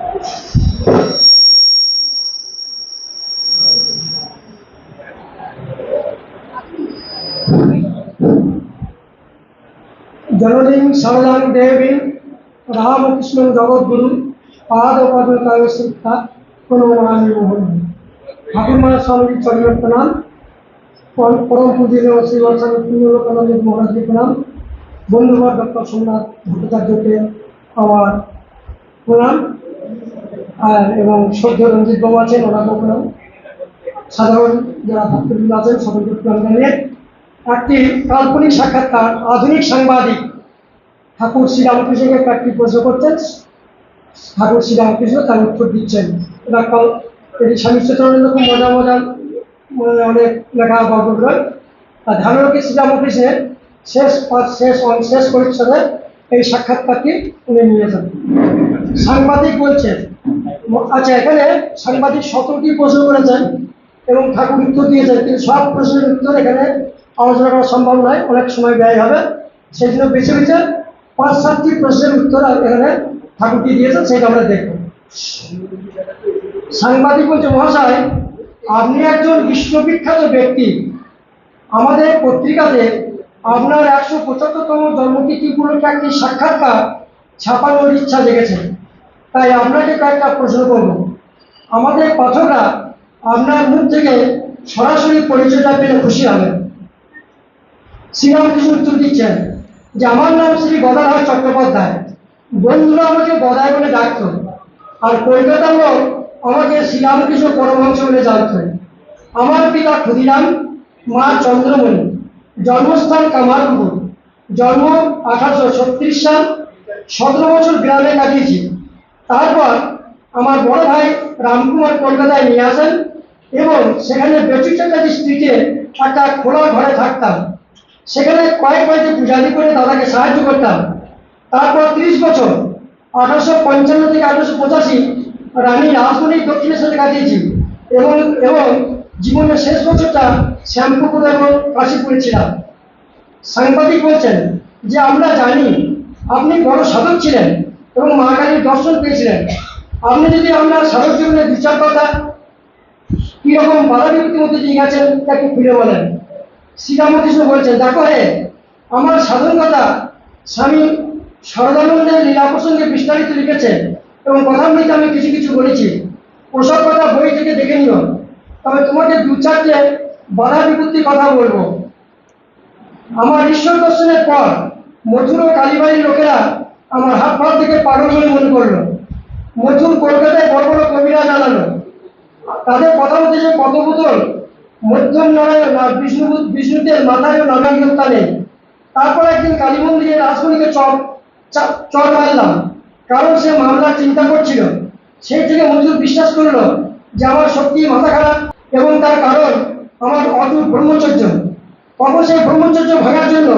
जननीं सरलां देवीं रामकृष्ण जगद्गुरु पाद पद्मता प्रणमामि मोहन। ठाकुर महास्वामी चरण प्रणाम, परम पूज्य श्री पुण्यलोकानंद महाराज जी प्रणाम, बंधुवर डॉक्टर सोमनाथ भट्टाचार्य के আমার প্রণাম এবং শ্রদ্ধেয় রঞ্জিত বাবু আছেন ওনাকেও প্রণাম। সাধারণ যারা ভক্তবৃন্দ আছেন সকলকে প্রণাম জানিয়ে একটি কাল্পনিক সাক্ষাৎকার আধুনিক সাংবাদিক ঠাকুর শ্রীরামকৃষ্ণকে কয়েকটি প্রশ্ন করছেন, ঠাকুর শ্রীরামকৃষ্ণ তার উত্তর দিচ্ছেন। এটি স্বামী চৈতন্যের খুব মজার মজার অনেক লেখা গল্পগুলো। আর ধারণকে শ্রীরামকৃষ্ণের শেষ পরিচ্ছদে এই সাক্ষাৎকারটি উনি নিয়েছেন। সাংবাদিক বলছেন, আচ্ছা এখানে সাংবাদিক 17টি প্রশ্ন করেছেন এবং ঠাকুর উত্তর দিয়েছেন, কিন্তু সব প্রশ্নের উত্তর এখানে আলোচনা করা সম্ভব নয়, অনেক সময় ব্যয় হবে। সেই জন্য বেছে বেছে 5-7টি প্রশ্নের উত্তর এখানে ঠাকুরটি দিয়েছেন, সেটা আমরা দেখব। সাংবাদিক বলছে, মহাশয় আপনি একজন বিশ্ববিখ্যাত ব্যক্তি, আমাদের পত্রিকাতে আপনার 175তম জন্মতিথি উপলক্ষে একটি সাক্ষাৎকার ছাপানোর ইচ্ছা জেগেছে, তাই আপনাকে কয়েকটা প্রশ্ন করব। আমাদের পাঠকরা আপনার মুখ থেকে সরাসরি পরিচয়টা পেলে খুশি হবেন। শ্রীরামকৃষ্ণ উত্তর দিচ্ছেন যে আমার নাম শ্রী গদাধর চট্টোপাধ্যায়, বন্ধুরা আমাকে গদায় বলে ডাকত, আর কলকাতার লোক আমাকে শ্রীরামকৃষ্ণ পরমহংস বলে জানত। আমার পিতা ক্ষুদিরাম, মা চন্দ্রমণি, জন্মস্থান কামারপুকুর, জন্ম 1836 সাল, 17 বছর গ্রামে কাটিয়েছি। তারপর আমার বড় ভাই রামকুমার কলকাতায় নিয়ে আসেন এবং সেখানে বেচু চ্যাটার্জি স্ট্রিটে একটা খোলা ঘরে থাকতাম। সেখানে কয়েক বাড়িতে পূজাদি করে দাদাকে সাহায্য করতাম। তারপর 30 বছর 1855 থেকে 1885 রানী রাসমণির দক্ষিণেশ্বরে কাটিয়েছি এবং জীবনের শেষ বছরটা শ্যামপুকুর এবং কাশীপুরে ছিলাম। সাংবাদিক বলছেন যে আমরা জানি আপনি বড় সাধক ছিলেন এবং মা কালীর দর্শন পেয়েছিলেন। আপনি যদি আপনার সাধক জীবনের বিচার কথা কিরকম বাধা বিপত্তির মধ্যে দিয়ে গেছেন তাকে খুলে বলেন। শ্রীরামকৃষ্ণ বলছেন, দেখো হে, আমার সাধন কথা স্বামী সরদানন্দের লীলা প্রসঙ্গে বিস্তারিত লিখেছেন এবং কথামৃতে আমি কিছু কিছু বলেছি, ওসব কথা বই থেকে দেখে নিও। তবে তোমাকে 2-4টে বাধা বিপত্তির কথা বলবো। আমার ঈশ্বর দর্শনের পর মথুর ও কালীবাড়ির লোকেরা আমার হাত পা থেকে পাগল বলে মনে করলো। মথুর কলকাতায় বড় বড় কবিরা জানালো, তাদের কথা মধ্যে যে কত বোতল মধ্যম নারায়ণ আর বিষ্ণুদের মাথায় নাগাইতা নেই। তারপর একদিন কালী মন্দিরে রাসমণিকে চর মারলাম, কারণ সে মামলার চিন্তা করছিল। সেই থেকে মজুর বিশ্বাস করলো যে আমার সত্যি মাথা খারাপ এবং তার কারণ আমার অটুট ব্রহ্মচর্য। তখন সেই ব্রহ্মচর্য ভাঙার জন্য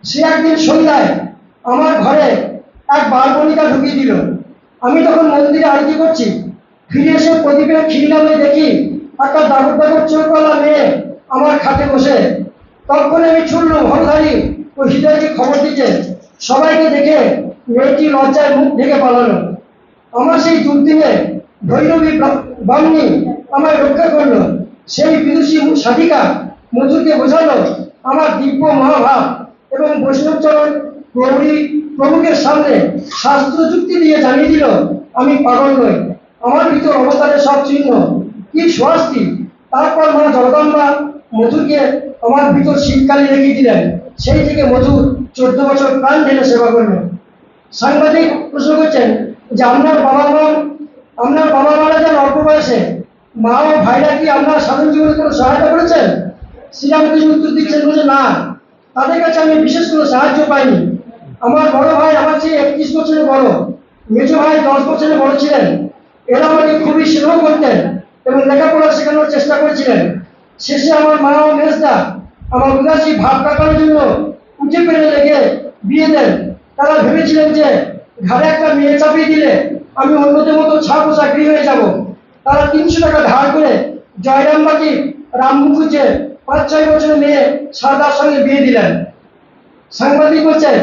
সে একদিন সন্ধ্যায় আমার ঘরে এক বালকণিকা ঢুকিয়ে দিল। আমি তখন মন্দিরে আরতি করছি, ফিরে এসে প্রদীপের খিলনামে দেখি একটা দাগর চোখওয়ালা মেয়ে আমার খাটে বসে। তখন আমি ছুটলাম হরধারী ও হৃদয়কে খবর দিতে। সবাইকে দেখে মেয়েটি লজ্জায় মুখ ঢেকে পালালো। আমার সেই দুর্দিনে ভৈরবী বামনি আমায় রক্ষা করলো। সেই বিদুষী সাধিকা মধুরকে বোঝালো আমার দিব্য মহাভাব এবং বৈষ্ণবচরণ গৌরী প্রমুখের সামনে শাস্ত্র যুক্তি দিয়ে জানিয়ে দিল আমি পাগল নই, আমার ভিতর অবতারের সব চিহ্ন, কি স্বস্তি। তারপর মা জগদম্বা মধুরকে আমার ভিতর শীতকালে রেখে দিলেন। সেই থেকে মধুর 14 বছর প্রাণ ঢেলে সেবা করলেন। সাংবাদিক প্রশ্ন করছেন যে আপনার বাবা মারা যান অল্প বয়সে, মা ও ভাইরা কি আপনার সাধারণ জীবনে কোনো সহায়তা করেছেন? শ্রীরামকৃষ্ণ উত্তর দিচ্ছেন, বলে না, তাদের কাছে আমি বিশেষ কোনো সাহায্য পাইনি। আমার বড় ভাই আমার চেয়ে 31 বছরের বড়, মেজ ভাই 10 বছরের বড় ছিলেন। এরা আমাকে খুবই স্নেহ করতেন এবং লেখাপড়া শেখানোর চেষ্টা করেছিলেন। শেষে আমার মা ও মেজদা আমার উদাসী ভাব কাটানোর জন্য উঠে পেরে লেগে বিয়ে দেন। তারা ভেবেছিলেন যে ঘাড়ে একটা মেয়ে চাপিয়ে দিলে আমি অন্যদের মতো ছাপো চাকরি হয়ে যাব। তারা 300 টাকা ধার করে জয়রামবাটি রাম মুখুজ্জে 5-6 বছরের মেয়ে সারদার সঙ্গে বিয়ে দিলেন। সাংবাদিক বলছেন,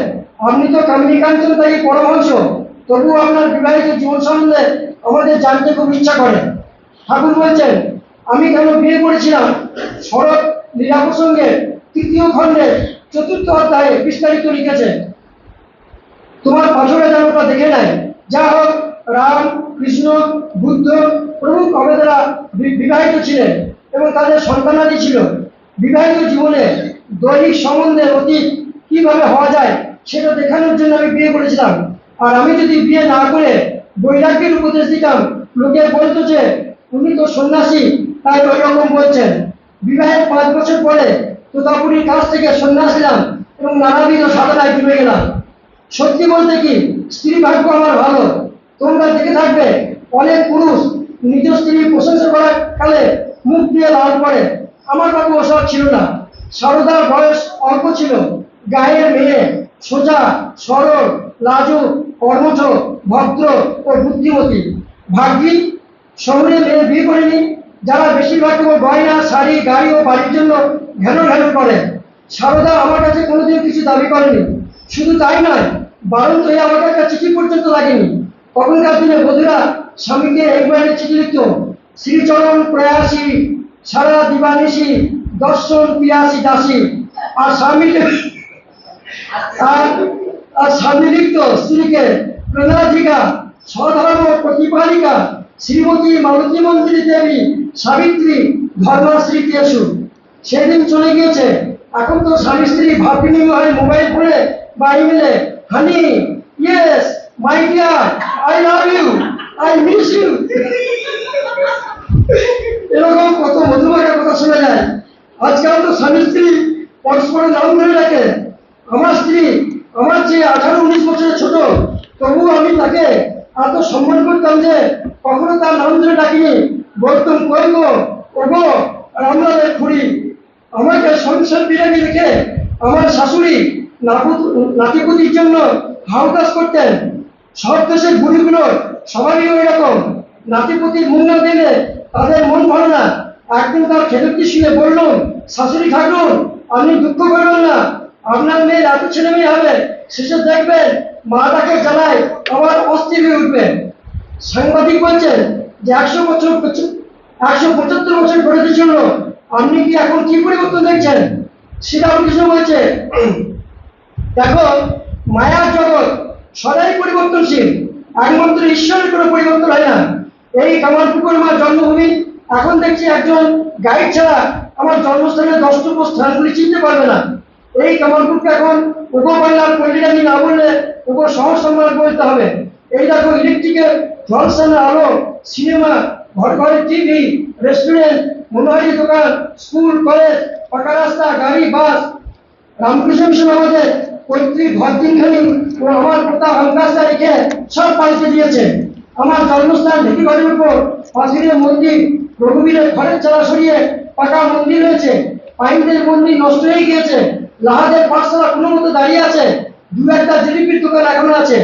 আপনি তো কামিনী কাঞ্চন তাই পরমহংস, তবুও আপনার বিবাহিত জীবন সম্বন্ধে আমাদের জানতে খুব ইচ্ছা করে। ঠাকুর বলছেন, আমি কেন বিয়ে করেছিলাম শরৎ লীলা প্রসঙ্গে 3য় খণ্ডের 4র্থ অধ্যায়ে বিস্তারিত লিখেছে। তোমার পাথরে যেন ওটা দেখে নেয়। যা হোক, রাম, কৃষ্ণ, বুদ্ধ প্রমুখ অবেদরা বিবাহিত ছিলেন এবং তাদের সন্তানাদি ছিল। বিবাহিত জীবনে দৈনিক সম্বন্ধে অতীত কিভাবে হওয়া যায় সেটা দেখানোর জন্য আমি বিয়ে করেছিলাম। আর আমি যদি বিয়ে না করে বৈরাগ্যের উপদেশ দিতাম, লোকে বলতো যে উনি তো সন্ন্যাসী, তাই ওই রকম বলছেন। বিবাহের 5 বছর পরে তোতাপুরীর কাছ থেকে সন্ন্যাস নিলাম এবং নানাবিধ সাধনায় ডুবে গেলাম। সত্যি বলতে কি, স্ত্রী ভাগ্য আমার ভালো। তোমরা দেখে থাকবে, অনেক পুরুষ নিজ স্ত্রীর প্রশংসা করার কালে মুখ দিয়ে লাল পড়ে। আমার বাবু ওসব ছিল না। সারদার বয়স অল্প ছিল, গায়ের মেয়ে, সোজা, সরল, লাজুক, কর্মঠ, ভদ্র ও বুদ্ধিমতী। ভাগ্যি শহরে মেয়ে বিয়ে করেনি, যারা বেশিরভাগ গয়না, শাড়ি, গাড়ি ও বাড়ির জন্য ঘেন ঘেন করে। সারদা আমার কাছে কোনোদিন কিছু দাবি করেনি। শুধু তাই নয়, বারণ হয়ে আমাকে একটা চিঠি পর্যন্ত লাগেনি। তখনকার দিনে বধূরা স্বামীকে একবারে চিঠি লিখত, শ্রীচরণ প্রয়াসী, সারা দিবানিশি, দর্শন পিয়াসী দাসী। আর স্বামী আর আর স্বামী লিখত স্ত্রীকে, প্রেমাধিকা, সধর্ম প্রতিপালিকা, শ্রীমতী মালতী মন্দিরী দেবী, সাবিত্রী, ধর্মশ্রী কেশু। সেদিন চলে গিয়েছে। এখন তো স্বামী স্ত্রী ভাব বিনিময় মোবাইল ফোনে বা ইমেলে, honey, yes, my dear, I love you, I miss you, এরকম কত মধুমাখা কথা শোনা যায়। আজকাল তো স্বামী স্ত্রী পরস্পরের নাম ধরে রাখে। আমার স্ত্রী আমার চেয়ে 18-19 বছরের ছোট, তবুও আমি তাকে এত সম্মান করতাম যে কখনো তার নাম ধরে ডাকিনি। বলতাম, কই গো, ওগো, রামলালের খুড়ি। আমাকে সংসার বিরাগী রেখে আমার শাশুড়ি নাতিপুতির জন্য হাউকাজ করতেন। সব দেশের বুড়িগুলোর সবারই ওই রকম। নাতিপুতির মুখ না দিলে তাদের মন ভরে না। একদিন তার খেদুরটি শুনে বললাম, শাশুড়ি ঠাকুর, আপনি দুঃখ করবেন না, আপনার মেয়ের এত ছেলে মেয়ে হবে, শেষে দেখবেন মা তাকে জ্বালায় আবার অস্থির হয়ে উঠবে। সাংবাদিক বলছেন যে 175 বছর ঘটেছে জন্য আপনি কি এখন কি পরিবর্তন দেখছেন? শ্রীরামকৃষ্ণ বলছে, দেখো, মায়ার জগৎ সদাই পরিবর্তনশীল, একমাত্র ঈশ্বরের কোনো পরিবর্তন হয় না। এই কামারপুকুর আমার জন্মভূমি। এখন দেখছি একজন গাইড ছাড়া আমার জন্মস্থানের 10টুকু স্থানগুলি চিনতে পারবে না। এই কামারপুরকে এখন উপবাংলার পল্লীরানী না বললে উপ শহর সম্রাট বলতে হবে। এই দেখো, ইলেকট্রিকের জলসানের আলো, সিনেমা, ঘর ঘরে টিভি, রেস্টুরেন্ট, মনোহারি দোকান, স্কুল, কলেজ, পাকা রাস্তা, গাড়ি, বাস। রামকৃষ্ণ মিশন আমাদের পৈতৃক ঘর তিনখানি ও আমার পোতা আমগাছটা রেখে সব পাল্টে দিয়েছে। আমার জন্মস্থান ঢেকিবাড়ির উপর পাঁচিলের মন্দির, রঘুবীরের ঘরের চালা সরিয়ে পাকা মন্দির হয়েছে। পাইনদের মন্দির নষ্ট হয়ে গিয়েছে। লাহাদের পাঠশালা কোনো মতো দাঁড়িয়ে আছে। 2-1টা জিলিপির দোকান এখনো আছে।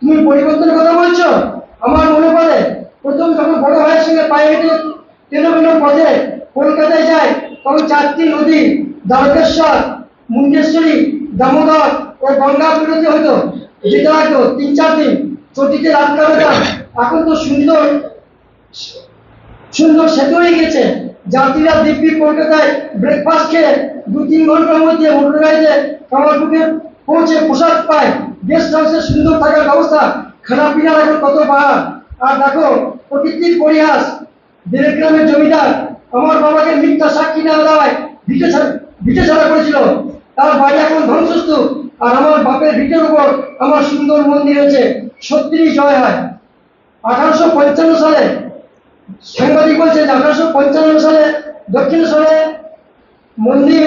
তুমি পরিবর্তনের কথা বলছো? আমার মনে পড়ে প্রথম যখন বড় ভাইয়ের সঙ্গে পায়ে হেঁটে তেলবেলোর পথে কলকাতায় যায়, তখন 4টি নদী, দ্বারকেশ্বর, মুন্ডেশ্বরী, দামোদর ও গঙ্গা পেরোতে হতো। যেতে লাগতো 3-4 দিন, চটিতে রাত কাটাতাম। এখন তো সুন্দর সুন্দর সেতু হয়ে গেছে। যাত্রীরা দিব্যি কলকাতায় ব্রেকফাস্ট খেয়ে 2-3 ঘন্টার মধ্যে মোটর গাড়িতে কামারপুকুরে পৌঁছে প্রসাদ পায়। গেস্ট হাউসে সুন্দর থাকার ব্যবস্থা, খানা পিনার এখন কত পাহাড়। আর দেখো, প্রকৃতির পরিহাস, দেড় গ্রামের জমিদার আমার বাবাকে মিথ্যা সাক্ষী না দেওয়ায় ভিটে ছাড়া করেছিল। তার বাড়ি এখন ধ্বংসস্তূপ। আর আমার বাপের ভিটের উপর আমার সুন্দর মন্দির হয়েছে। সত্যিই জয় হয়। 1855 সালে সাংবাদিক বলছে যে 1855 সালে দক্ষিণেশ্বরে মন্দির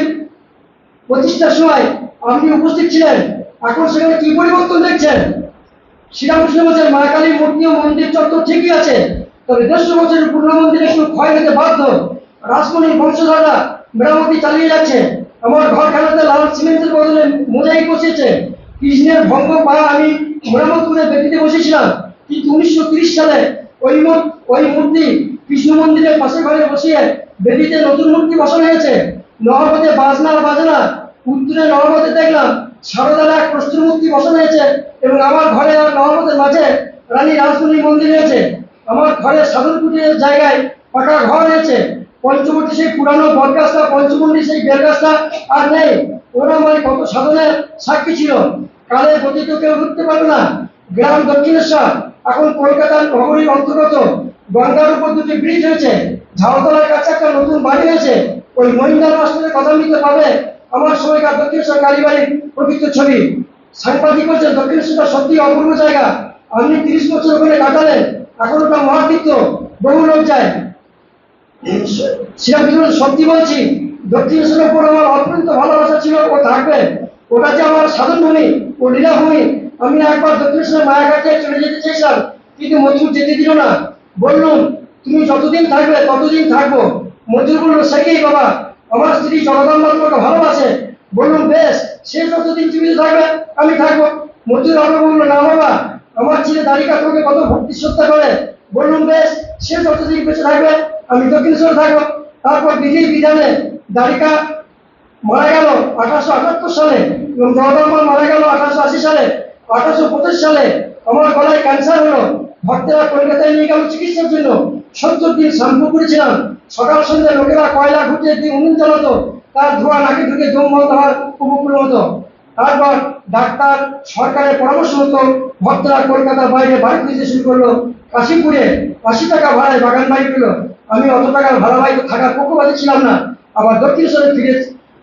প্রতিষ্ঠার সময় আপনি উপস্থিত ছিলেন। এখন সেখানে কি পরিবর্তন দেখছেন? শ্রীরামকৃষ্ণ বলছেন, মা কালীর মূর্তি ও মন্দির চত্বর ঠিকই আছে, তবে 150 বছরের পুরনো মন্দির একটু ক্ষয় হতে বাধ্য। রাসমণির বংশধররা মেরামতি চালিয়ে যাচ্ছে। আমার ঘরখানাতে লাল সিমেন্টের বদলে মোজাইক বসিয়েছে। কৃষ্ণের ভঙ্গ পা আমি মেরামত করে বেদিতে বসেছিলাম, কিন্তু 1930 সালে ওই মূর্তি কৃষ্ণ মন্দিরের পাশে ঘরে বসিয়ে বেদিতে নতুন মূর্তি বসানো হয়েছে। নহবতে বাজনা বাজনা উত্তরে নবমতে দেখলাম সারদার এক প্রস্তর মূর্তি বসানো হয়েছে এবং আমার ঘরে আর নবমতের মাঝে রানী রাসমণি মন্দির রয়েছে। আমার ঘরে সাধন কুটিরের জায়গায় পাকা ঘর রয়েছে। পঞ্চবটী সেই পুরানো বটগাছটা, পঞ্চমন্ডি সেই বেলগাছটা আর নেই। ওরা আমার কত সাধনের সাক্ষী ছিল। কালে গতিত কেউ উঠতে পারবে না। গ্রাম দক্ষিণেশ্বর এখন কলকাতার নগরীর অন্তর্গত। গঙ্গার উপর দুটি ব্রিজ হয়েছে। ঝাউতলার কাছে একটা নতুন বাড়ি হয়েছে। ওই মহিন্দার মাস্টারের কথা নিতে পাবে আমার সময়কার দক্ষিণেশ্বর কালীবাড়ির প্রকৃত ছবি। সাংবাদিক বলছে দক্ষিণেশ্বরটা সত্যি অপূর্ব জায়গা। আপনি 30 বছর ওখানে কাটালেন, এখন ওটা মহাতীর্থ, বহু লোক যায়। শ্রীরামকৃষ্ণ সত্যি বলছি, দক্ষিণেশ্বরের উপর আমার অত্যন্ত ভালোবাসা ছিল ও থাকবে। ওটা যে আমার সাধন ভূমি ও লীলাভূমি। আমি একবার দক্ষিণেশ্বরের মায়াঘাটে চলে যেতে চেয়েছিলাম, কিন্তু মজুর যেতে দিল না। বললুম তুমি যতদিন থাকবে ততদিন থাকবো। মজুর বলল সে কি বাবা, আমার স্ত্রী জগদম্বা তোমাকে ভালোবাসে। বললুম বেশ, সে যতদিন জীবিত থাকবে আমি থাকবো। মজুর আবার বলল না বাবা, আমার ছেলে দ্বারিকা তোমাকে কত ভক্তি শ্রদ্ধা করে। বললুম বেশ, সে যতদিন বেঁচে থাকবে আমি দক্ষিণেশ্বরে থাকবো। তারপর বিধি বিধানে দ্বারিকা মারা গেল 1878 সালে এবং জগদম্বা মারা গেল 1880 সালে। 1825 সালে আমার গলায় ক্যান্সার হলো। ভক্তেরা কলকাতায় নিয়ে গেল চিকিৎসার জন্য। 70 দিন শ্যাম্পু করেছিলাম। সকাল সন্ধ্যে লোকেরা কয়লা ঘুটিয়ে দিয়ে উনুন জ্বালাতো, তার ধোঁয়া নাকে ঢুকে দম বন্ধ হওয়ার উপক্রম হতো। তারপর ডাক্তার, সরকারের পরামর্শ মতো ভক্তরা কলকাতার বাইরে বাড়ি খুঁজতে শুরু করলো। কাশীপুরে 80 টাকা ভাড়ায় বাগান বাড়ি পেল। আমি অত টাকার ভাড়া বাড়িতে থাকার পক্ষপাতী ছিলাম না। আবার দক্ষিণেশ্বরে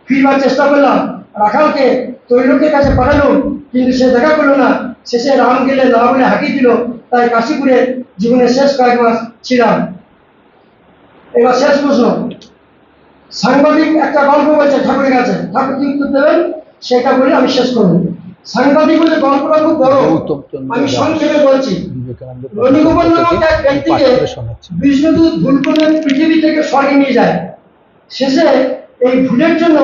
ফিরবার চেষ্টা করলাম। রাখালকে তৈলকের কাছে পাঠালাম, কিন্তু সে দেখা করলো না। শেষে রাম গেলে না বলে হাঁকিয়ে দিল। তাই কাশীপুরে জীবনের শেষ কয়েক মাস ছিলাম। এবার শেষ প্রশ্ন। সাংবাদিক একটা গল্প বলছে ঠাকুরের কাছে, ঠাকুর কি উত্তর দেবেন সেটা বলে আমি শেষ করব। সাংবাদিক বলে গল্পটা খুব বড়, আমি সংক্ষেপে বলছি। রণিগোপাল নামক এক ব্যক্তিকে বিষ্ণুদূত ভুল করে পৃথিবী থেকে স্বর্গে নিয়ে যায়। শেষে এই ভুলের জন্য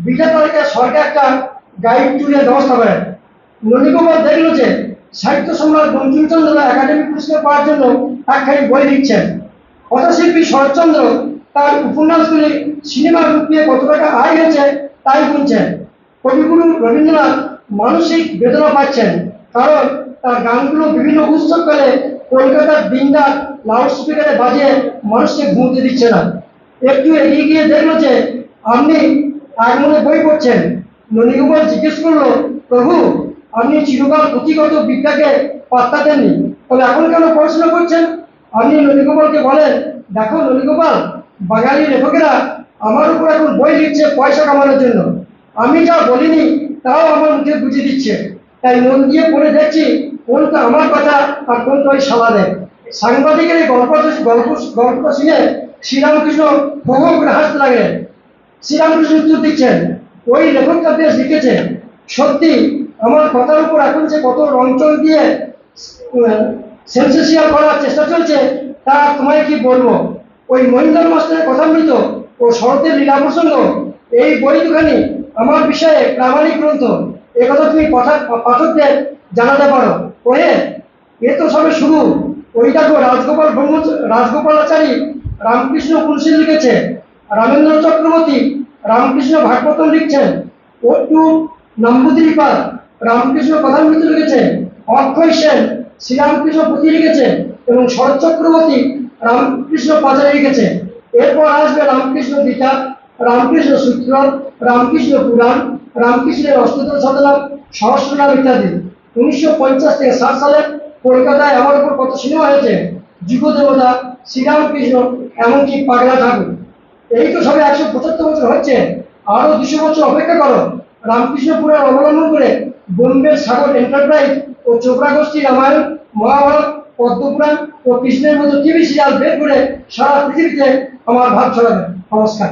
বিধাতাকে স্বর্গে একটা গাইড ট্যুরের ব্যবস্থা করেন। রণিগোপাল দেখল যে সাহিত্য সম্রাট বঙ্কিমচন্দ্র একাডেমি পুরস্কার পাওয়ার জন্য একখানি বই লিখছেন। কথাশিল্পী শরৎচন্দ্র তার উপন্যাসগুলি সিনেমা রূপ নিয়ে কত টাকা আয় হয়েছে তাই গুনছেন। কবিগুরু রবীন্দ্রনাথ মানসিক বেদনা পাচ্ছেন, কারণ তার গানগুলো বিভিন্ন উৎসবকালে কলকাতার দিনদার লাউডস্পিকারে বাজিয়ে মানুষকে ঘুমতে দিচ্ছে না। একটু এগিয়ে গিয়ে দেখলো যে আপনি এক মনে বই পড়ছেন। ননীগোপাল জিজ্ঞেস করলো, প্রভু আপনি চিরকাল পুঁথিগত বিদ্যাকে পাত্তা দেননি, তবে এখন কেন পড়াশোনা করছেন? আপনি ননীগোপালকে বলেন, দেখো ননীগোপাল, বাঙালি লেখকেরা আমার উপর এখন বই লিখছে পয়সা কামানোর জন্য। আমি যা বলিনি তাও আমার মুখে বুঝিয়ে দিচ্ছে, তাই মন দিয়ে পড়ে দেখছি কোনটা আমার কথা আর কোনটা ওই সালাদের। সাংবাদিকের এই গল্পটা শুনে শ্রীরামকৃষ্ণ হো হো করে হাসতে লাগলেন। শ্রীরামকৃষ্ণ উত্তর দিচ্ছেন, ওই লেখকটা বেশ লিখেছে। সত্যি আমার কথার উপর এখন যে কত রংচং দিয়ে সেন্সেশিয়াল করার চেষ্টা চলছে তা তোমায় কি বলবো। ওই মহিন্দার মাস্টারের কথামৃত ও শরতের লীলা প্রসঙ্গ, এই বই দুখানি আমার বিষয়ে প্রামাণিক গ্রন্থ। একথা তুমি পাঠকদের জানাতে পারো। ওহে, এ তো সবে শুরু। ওই দেখো রাজগোপালাচারী রামকৃষ্ণ পুরুষী লিখেছে, রামেন্দ্র চক্রবর্তী রামকৃষ্ণ ভাগবতম লিখছেন, একটু নম্বুদ্রিপাল রামকৃষ্ণ কথামৃত লিখেছে, অক্ষয় সেন শ্রীরামকৃষ্ণ পুঁথি লিখেছে এবং শরৎ চক্রবর্তী রামকৃষ্ণ পাঁচালী লিখেছে। এরপর আসবে রামকৃষ্ণ গীতা, রামকৃষ্ণ সূত্র, রামকৃষ্ণ পুরাণ, রামকৃষ্ণের অষ্টদল শতনাম, সহস্রনাম ইত্যাদি। 1950 থেকে 60 সালে কলকাতায় আমার উপর কত সিনেমা হয়েছে, যুগদেবতা, শ্রীরামকৃষ্ণ, এমনকি পাগলা ঠাকুর। এই তো সবে 175 বছর হচ্ছে, আরো 200 বছর অপেক্ষা করো। রামকৃষ্ণ পুরাণ অবলম্বন করে বোম্বে সাগর এন্টারপ্রাইজ ও চোপড়া গোষ্ঠী রামায়ণ, মহাভারত, পদ্মপুরাণ ও কৃষ্ণের মতো টিভি সিরিয়াল বের করে সারা পৃথিবীতে আমার ভাব ছড়াবে। নমস্কার।